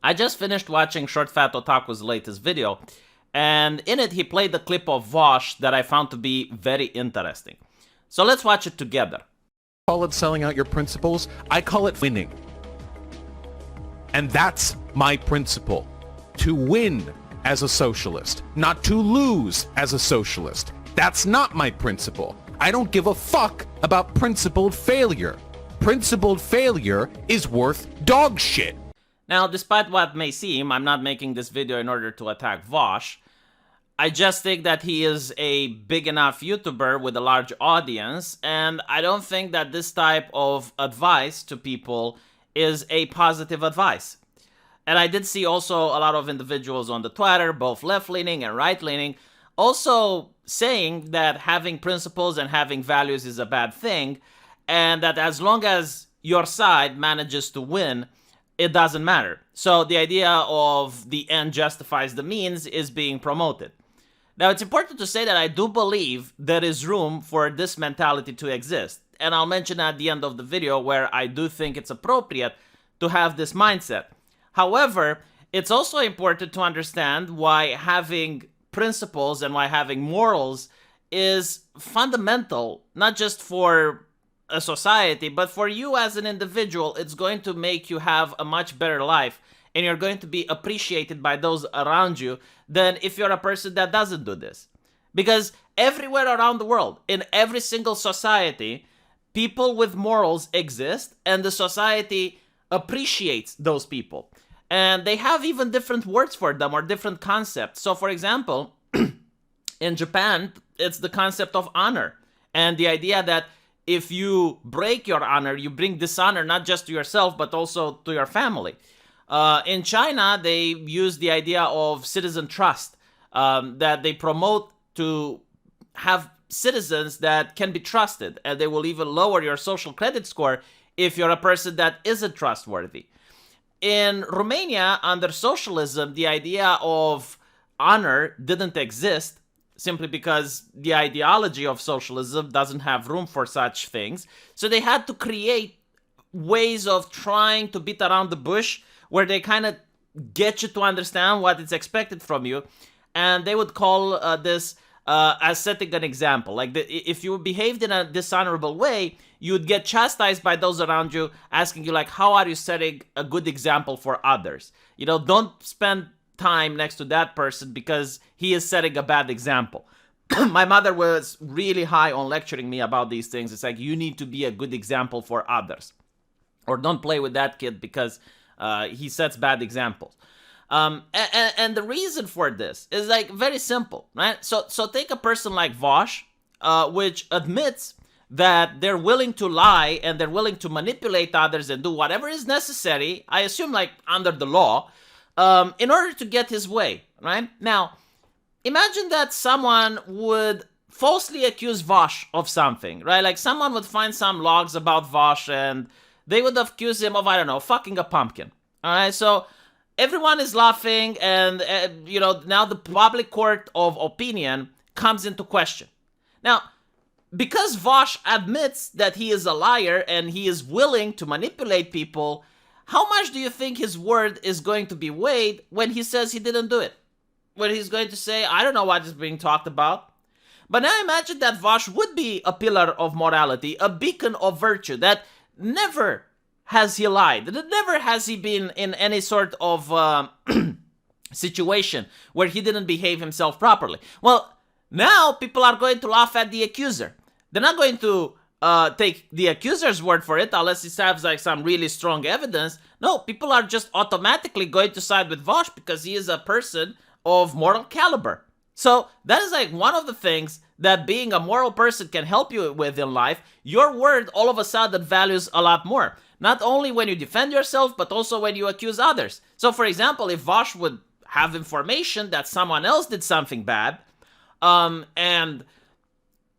I just finished watching Short Fat Otaku's latest video, and in it he played a clip of Vosh that I found to be very interesting. So let's watch it together. Call it selling out your principles. I call it winning. And that's my principle. To win as a socialist, not to lose as a socialist. That's not my principle. I don't give a fuck about principled failure. Principled failure is worth dog shit. Now, despite what may seem, I'm not making this video in order to attack Vosh. I just think that he is a big enough YouTuber with a large audience, and I don't think that this type of advice to people is a positive advice. And I did see also a lot of individuals on the Twitter, both left-leaning and right-leaning, also saying that having principles and having values is a bad thing, and that as long as your side manages to win, it doesn't matter. So the idea of the end justifies the means is being promoted. Now, it's important to say that I do believe there is room for this mentality to exist, and I'll mention at the end of the video where I do think it's appropriate to have this mindset. However, it's also important to understand why having principles and why having morals is fundamental, not just for a society, but for you as an individual. It's going to make you have a much better life, and you're going to be appreciated by those around you than if you're a person that doesn't do this. Because everywhere around the world, in every single society, people with morals exist, and the society appreciates those people. And they have even different words for them or different concepts. So, for example, in Japan, it's the concept of honor. And the idea that if you break your honor, you bring dishonor not just to yourself, but also to your family. In China, they use the idea of citizen trust, that they promote to have citizens that can be trusted, and they will even lower your social credit score if you're a person that isn't trustworthy. In Romania, under socialism, the idea of honor didn't exist simply because the ideology of socialism doesn't have room for such things. So they had to create ways of trying to beat around the bush where they kind of get you to understand what is expected from you. And they would call this as setting an example. Like if you behaved in a dishonorable way, you would get chastised by those around you, asking you like, how are you setting a good example for others? You know, don't spend time next to that person because he is setting a bad example. My mother was really high on lecturing me about these things. It's like, you need to be a good example for others. Or don't play with that kid because he sets bad examples. And the reason for this is like very simple, right? So take a person like Vosh, which admits that they're willing to lie and they're willing to manipulate others and do whatever is necessary, I assume like under the law, in order to get his way, right? Now, imagine that someone would falsely accuse Vosh of something, right? Like someone would find some logs about Vosh and they would accuse him of, I don't know, fucking a pumpkin, all right? So everyone is laughing and, you know, now the public court of opinion comes into question. Now, because Vosh admits that he is a liar and he is willing to manipulate people, how much do you think his word is going to be weighed when he says he didn't do it? When he's going to say, I don't know what is being talked about. But now imagine that Vosh would be a pillar of morality, a beacon of virtue, that never has he lied, that never has he been in any sort of situation where he didn't behave himself properly. Well, now people are going to laugh at the accuser. They're not going to take the accuser's word for it unless he has like some really strong evidence. No, people are just automatically going to side with Vosh because he is a person of moral caliber. So that is like one of the things that being a moral person can help you with in life. Your word all of a sudden values a lot more. Not only when you defend yourself, but also when you accuse others. So for example, if Vosh would have information that someone else did something bad, and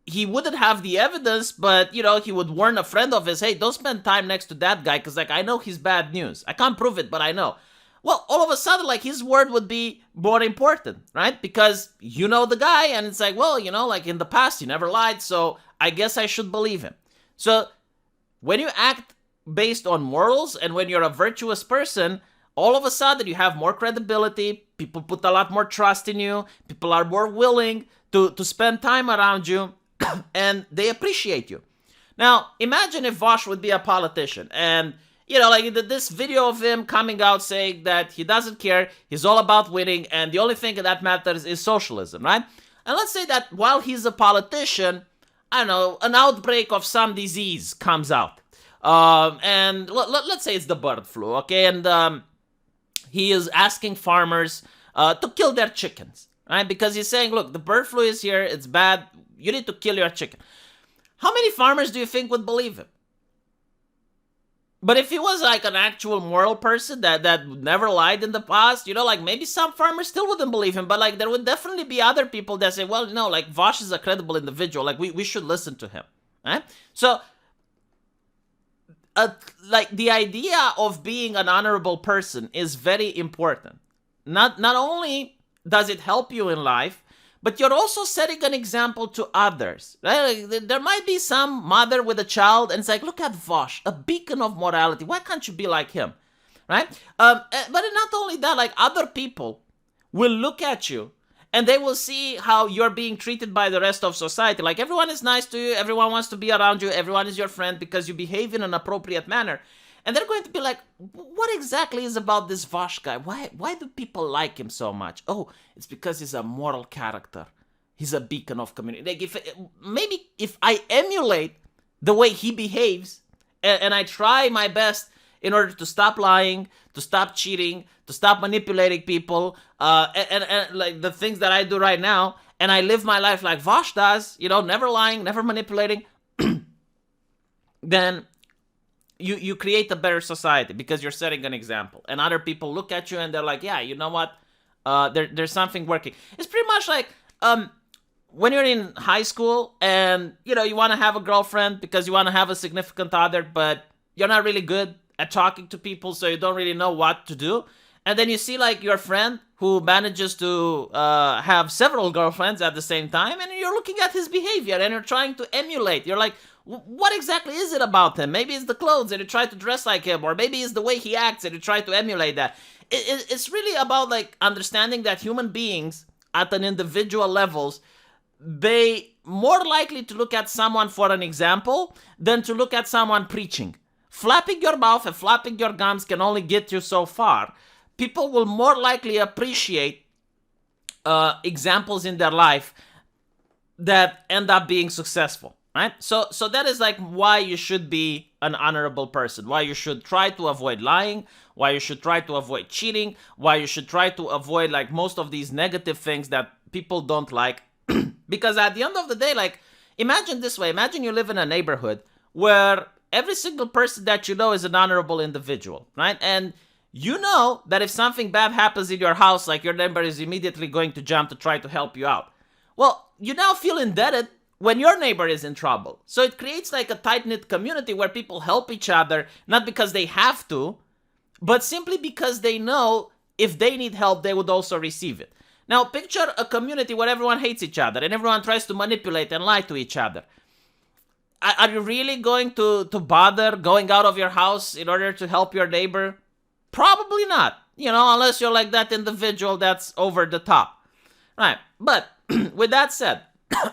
he wouldn't have the evidence, but, you know, he would warn a friend of his, hey, don't spend time next to that guy, because, like, I know he's bad news. I can't prove it, but I know. Well, all of a sudden, like, his word would be more important, right? Because you know the guy, and it's like, well, you know, like, in the past, he never lied, so I guess I should believe him. So when you act based on morals, and when you're a virtuous person, all of a sudden you have more credibility, people put a lot more trust in you, people are more willing to spend time around you, and they appreciate you. Now, imagine if Vosh would be a politician, and, you know, like this video of him coming out saying that he doesn't care, he's all about winning, and the only thing that matters is socialism, right? And let's say that while he's a politician, I don't know, an outbreak of some disease comes out. And let's say it's the bird flu, okay? And he is asking farmers to kill their chickens, right? Because he's saying, look, the bird flu is here, it's bad, you need to kill your chicken. How many farmers do you think would believe him? But if he was like an actual moral person that never lied in the past, you know, like maybe some farmers still wouldn't believe him, but like there would definitely be other people that say, well, no, like Vosh is a credible individual, like we should listen to him, right? So, like the idea of being an honorable person is very important. Not only does it help you in life, but you're also setting an example to others, right? Like, there might be some mother with a child, and it's like, look at Vosh, a beacon of morality. Why can't you be like him, right? But not only that, like other people will look at you, and they will see how you're being treated by the rest of society. Like everyone is nice to you, everyone wants to be around you, everyone is your friend because you behave in an appropriate manner. And they're going to be like, what exactly is about this Vosh guy? Why do people like him so much? Oh, it's because he's a moral character. He's a beacon of community. Like maybe if I emulate the way he behaves and I try my best in order to stop lying, to stop cheating, to stop manipulating people, and like the things that I do right now, and I live my life like Vosh does, you know, never lying, never manipulating, then you create a better society because you're setting an example. And other people look at you and they're like, yeah, you know what? There's something working. It's pretty much like when you're in high school and, you know, you want to have a girlfriend because you want to have a significant other, but you're not really good at talking to people, so you don't really know what to do. And then you see like your friend who manages to have several girlfriends at the same time, and you're looking at his behavior and you're trying to emulate. You're like, what exactly is it about him? Maybe it's the clothes and you try to dress like him, or maybe it's the way he acts and you try to emulate that. It's really about like understanding that human beings at an individual levels, they more likely to look at someone for an example than to look at someone preaching. Flapping your mouth and flapping your gums can only get you so far. People will more likely appreciate examples in their life that end up being successful. Right? So that is like why you should be an honorable person, why you should try to avoid lying, why you should try to avoid cheating, why you should try to avoid like most of these negative things that people don't like. Because at the end of the day, like imagine this way, imagine you live in a neighborhood where every single person that you know is an honorable individual, right? And you know that if something bad happens in your house, like your neighbor is immediately going to jump to try to help you out. Well, you now feel indebted when your neighbor is in trouble. So it creates like a tight-knit community where people help each other, not because they have to, but simply because they know if they need help, they would also receive it. Now, picture a community where everyone hates each other and everyone tries to manipulate and lie to each other. Are you really going to bother going out of your house in order to help your neighbor? Probably not, you know, unless you're like that individual that's over the top. Right, but with that said,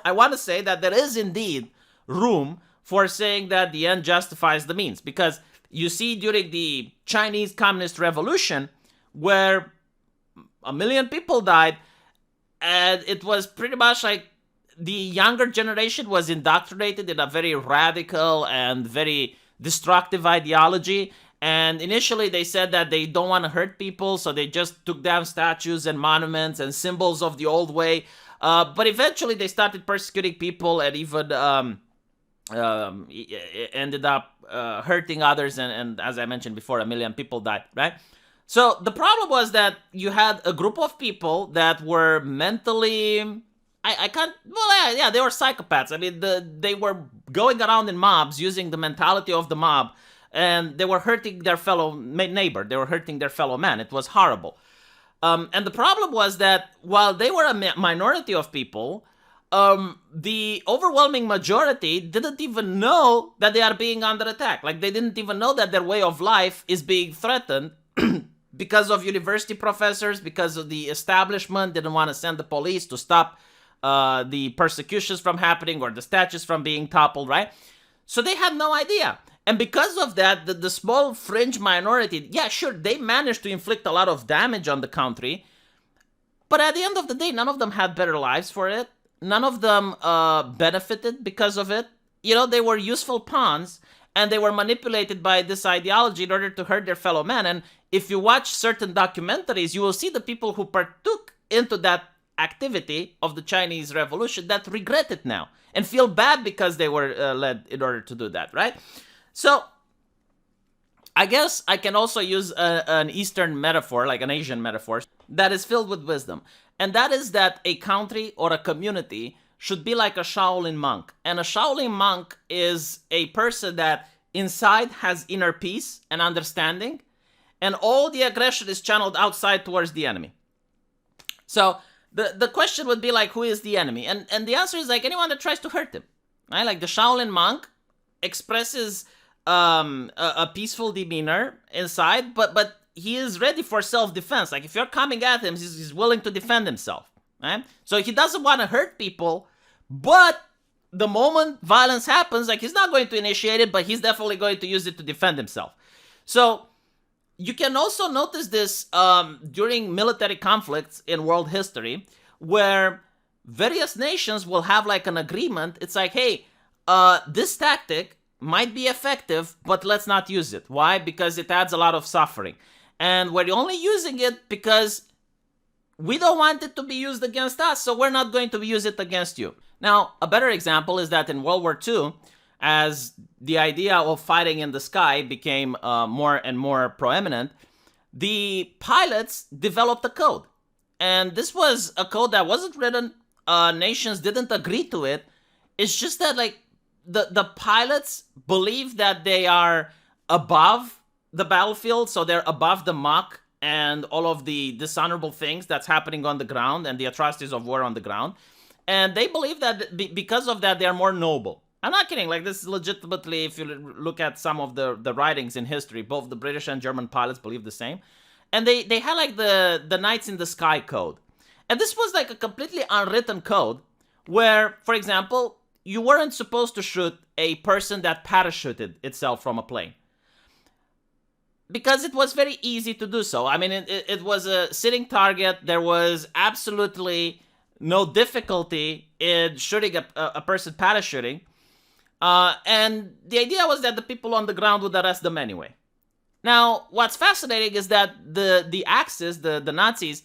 I want to say that there is indeed room for saying that the end justifies the means. Because you see during the Chinese Communist Revolution, where 1 million people died, and it was pretty much like the younger generation was indoctrinated in a very radical and very destructive ideology. And initially they said that they don't want to hurt people, so they just took down statues and monuments and symbols of the old way. But eventually they started persecuting people and even ended up hurting others. And as I mentioned before, 1 million people died, right? So the problem was that you had a group of people that were mentally... they were psychopaths. I mean, they were going around in mobs using the mentality of the mob, and they were hurting their fellow neighbor. They were hurting their fellow man. It was horrible. And the problem was that while they were a minority of people, the overwhelming majority didn't even know that they are being under attack. Like, they didn't even know that their way of life is being threatened because of university professors, because of the establishment didn't want to send the police to stop the persecutions from happening or the statues from being toppled, right? So they had no idea. And because of that, the small fringe minority, yeah, sure, they managed to inflict a lot of damage on the country. But at the end of the day, none of them had better lives for it. None of them benefited because of it. You know, they were useful pawns, and they were manipulated by this ideology in order to hurt their fellow man. And if you watch certain documentaries, you will see the people who partook into that activity of the Chinese Revolution that regret it now and feel bad because they were led in order to do that, right? So I guess I can also use an Eastern metaphor, like an Asian metaphor, that is filled with wisdom. And that is that a country or a community should be like a Shaolin monk. And a Shaolin monk is a person that inside has inner peace and understanding, and all the aggression is channeled outside towards the enemy. So the question would be like, who is the enemy? And the answer is like anyone that tries to hurt him, right? Like the Shaolin monk expresses a peaceful demeanor inside, but he is ready for self-defense. Like if you're coming at him, he's willing to defend himself, right? So he doesn't want to hurt people, but the moment violence happens, like he's not going to initiate it, but he's definitely going to use it to defend himself. So you can also notice this during military conflicts in world history, where various nations will have like an agreement. It's like, hey, this tactic might be effective, but let's not use it. Why? Because it adds a lot of suffering. And we're only using it because we don't want it to be used against us, so we're not going to use it against you. Now, a better example is that in World War II, as the idea of fighting in the sky became more and more prominent, the pilots developed a code. And this was a code that wasn't written. Nations didn't agree to it. It's just that, like, the pilots believe that they are above the battlefield, so they're above the muck and all of the dishonorable things that's happening on the ground and the atrocities of war on the ground. And they believe that because of that, they're more noble. I'm not kidding. Like, this is legitimately, if you look at some of the writings in history, both the British and German pilots believe the same. And they had like the Knights in the Sky code. And this was like a completely unwritten code where, for example, you weren't supposed to shoot a person that parachuted itself from a plane, because it was very easy to do so. I mean, it was a sitting target. There was absolutely no difficulty in shooting a person parachuting. And the idea was that the people on the ground would arrest them anyway. Now, what's fascinating is that the Axis, the Nazis,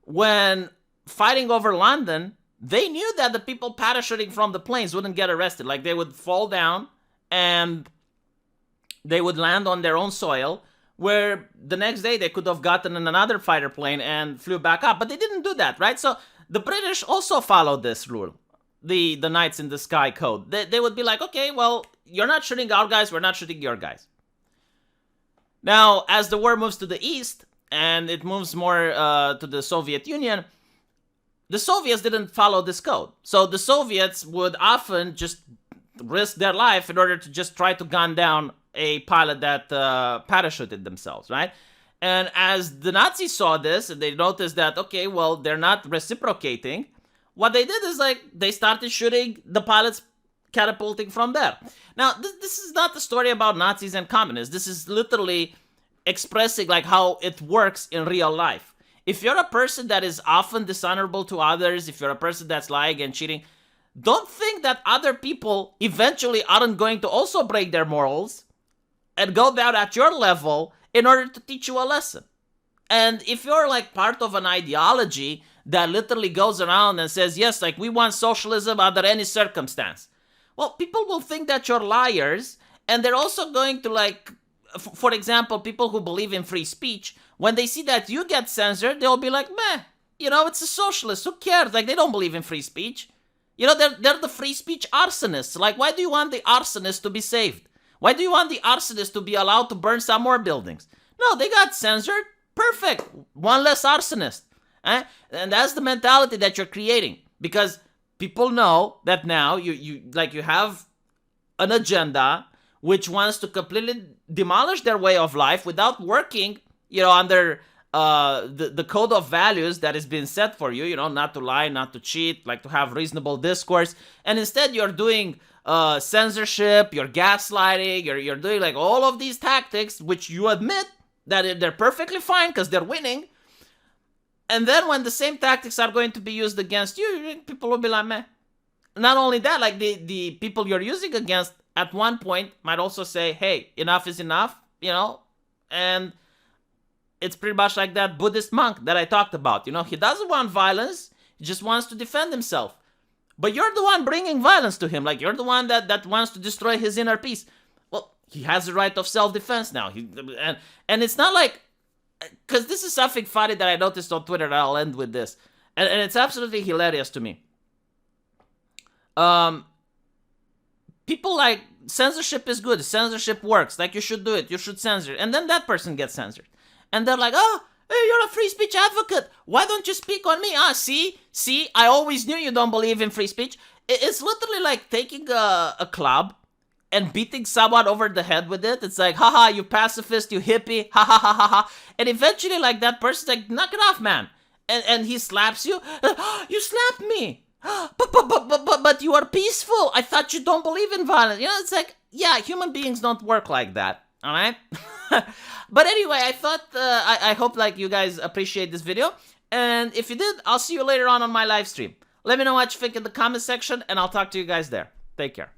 when fighting over London, they knew that the people parachuting from the planes wouldn't get arrested. Like, they would fall down and they would land on their own soil, where the next day they could have gotten in another fighter plane and flew back up. But they didn't do that, right? So the British also followed this rule, the Knights in the Sky code. They would be like, okay, well, you're not shooting our guys, we're not shooting your guys. Now, as the war moves to the east, and it moves more to the Soviet Union, the Soviets didn't follow this code. So the Soviets would often just risk their life in order to just try to gun down a pilot that parachuted themselves, right? And as the Nazis saw this, and they noticed that, okay, well, they're not reciprocating, what they did is, like, they started shooting the pilots catapulting from there. Now, this is not the story about Nazis and communists. This is literally expressing, like, how it works in real life. If you're a person that is often dishonorable to others, if you're a person that's lying and cheating, don't think that other people eventually aren't going to also break their morals and go down at your level in order to teach you a lesson. And if you're like part of an ideology that literally goes around and says, yes, like, we want socialism under any circumstance, well, people will think that you're liars, and they're also going to, like, for example, people who believe in free speech, when they see that you get censored, they'll be like, meh, you know, it's a socialist, who cares? Like, they don't believe in free speech. You know, they're the free speech arsonists. Like, why do you want the arsonist to be saved? Why do you want the arsonist to be allowed to burn some more buildings? No, they got censored. Perfect. One less arsonist. And that's the mentality that you're creating. Because people know that now you have an agenda which wants to completely demolish their way of life without working you know, under the code of values that is being set for you, you know, not to lie, not to cheat, like to have reasonable discourse, and instead you're doing censorship, you're gaslighting, you're doing like all of these tactics, which you admit that they're perfectly fine because they're winning. And then when the same tactics are going to be used against you, people will be like, meh. Not only that, like the people you're using against at one point might also say, hey, enough is enough, you know, and it's pretty much like that Buddhist monk that I talked about. You know, he doesn't want violence. He just wants to defend himself. But you're the one bringing violence to him. Like, you're the one that wants to destroy his inner peace. Well, he has the right of self-defense now. And it's not like... Because this is something funny that I noticed on Twitter, and I'll end with this. And it's absolutely hilarious to me. People like, censorship is good. Censorship works. Like, you should do it. You should censor it. And then that person gets censored. And they're like, oh, hey, you're a free speech advocate. Why don't you speak on me? See, I always knew you don't believe in free speech. It's literally like taking a club and beating someone over the head with it. It's like, haha, you pacifist, you hippie, ha ha ha ha ha. And eventually, like, that person's like, knock it off, man. And he slaps you. You slapped me. But you are peaceful. I thought you don't believe in violence. You know, it's like, yeah, human beings don't work like that. All right. But anyway, I thought, I hope like you guys appreciate this video. And if you did, I'll see you later on my live stream. Let me know what you think in the comment section, and I'll talk to you guys there. Take care.